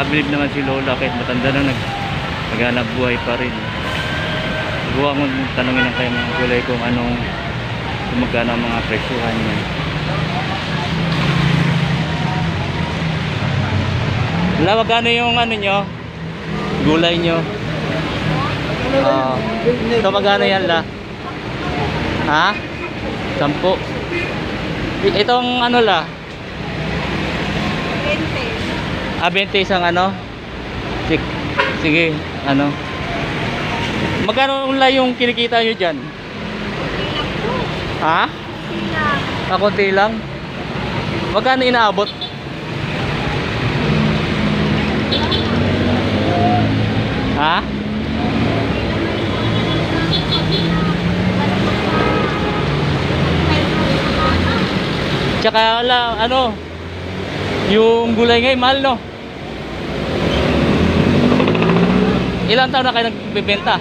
nakakabilib naman si Lola kahit matanda na naghanap buhay pa rin. Huwag mo tanongin ang kayong mga gulay kung anong kung magkano ang mga presyuhan niya. Wala, magkano yung ano nyo? Gulay nyo? Ito magkano yan la? Ha? 10. Itong ano la? 20 isang ano? Sige, ano? Magkano la yung kinikita nyo dyan? Ha? Kakunti lang? Magkano inaabot? Ha? Tsaka ano? Yung gulay ngayon mahal, no? Ilang taon na kayo nagbebenta?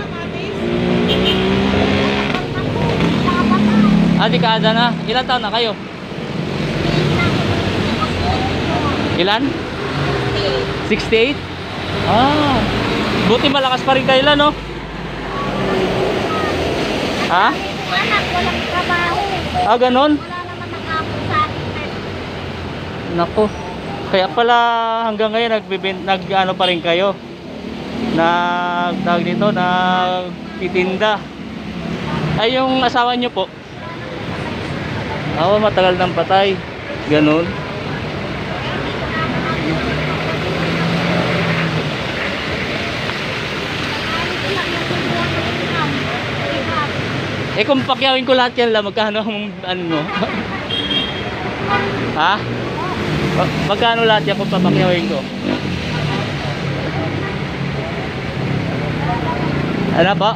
Dekada na. Ilang taon na kayo? Ilan? 68? Buti malakas pa rin kayo lang, no? Ha? Anak, walang trabaho. Ganon? Wala naman nag-apo sa akin. Nako. Kaya pala hanggang ngayon nag-ano pa rin kayo? Tawag dito, nagtitinda. Ay, yung asawa nyo po? Matagal nang patay. Ganon. Kung pakyawin ko lahat yan lang, magkano ang ano mo? Ha? Magkano lahat yan kung papakyawin ko? Ano ba?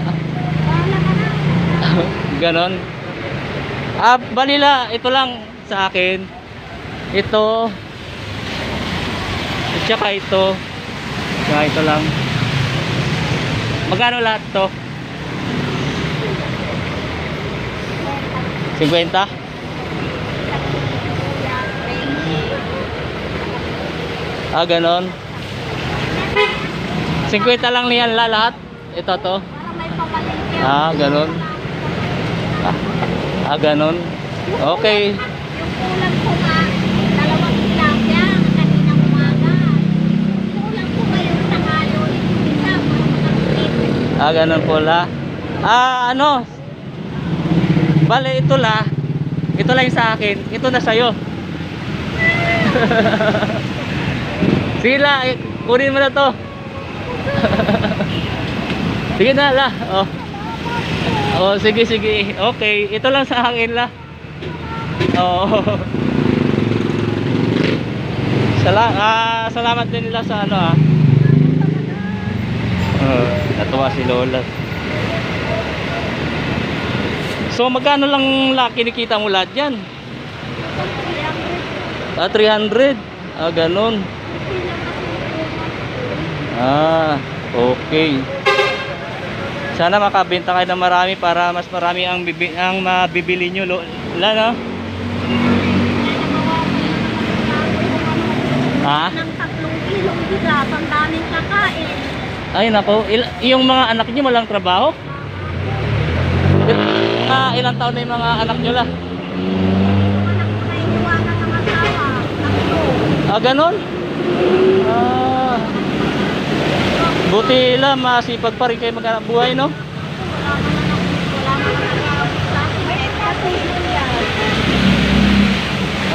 Ganon. Balila, ito lang sa akin. Ito. At saka ito. Saka ito lang. Magkano lahat to? 50? Ganon. 50 lang niyan lahat. Ito to. Ganon. Ganon. Okay. Yung kulang ko nga, 2 tilapia kaninang umaga. Kulang ko ngayon sa ngayon. Ganon po la. Ano? Bale, ito la. Ito lang yung sa akin. Ito na sa'yo. Sige la, kunin mo na to. Sige na la. Sige. Okay, ito lang sa akin la. Salamat din nila sa ano natuwa si Lola. So magkano lang kinikita mo lahat yan? 300. Ganon. Okay. Sana makabenta kayo ng marami para mas marami ang mabibili nyo, Lola, no? Ng 3 kilong bigas, ang daming kakain. Ay nako, yung mga anak nyo walang trabaho? Ilang taon na yung mga anak nyo la? Anak ko na iniwanan ng asawa. Ganon? Buti lang, masipag pa rin kayo maghanap buhay, no?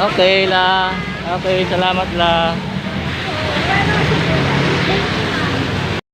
Okay la. Okay, salamat la.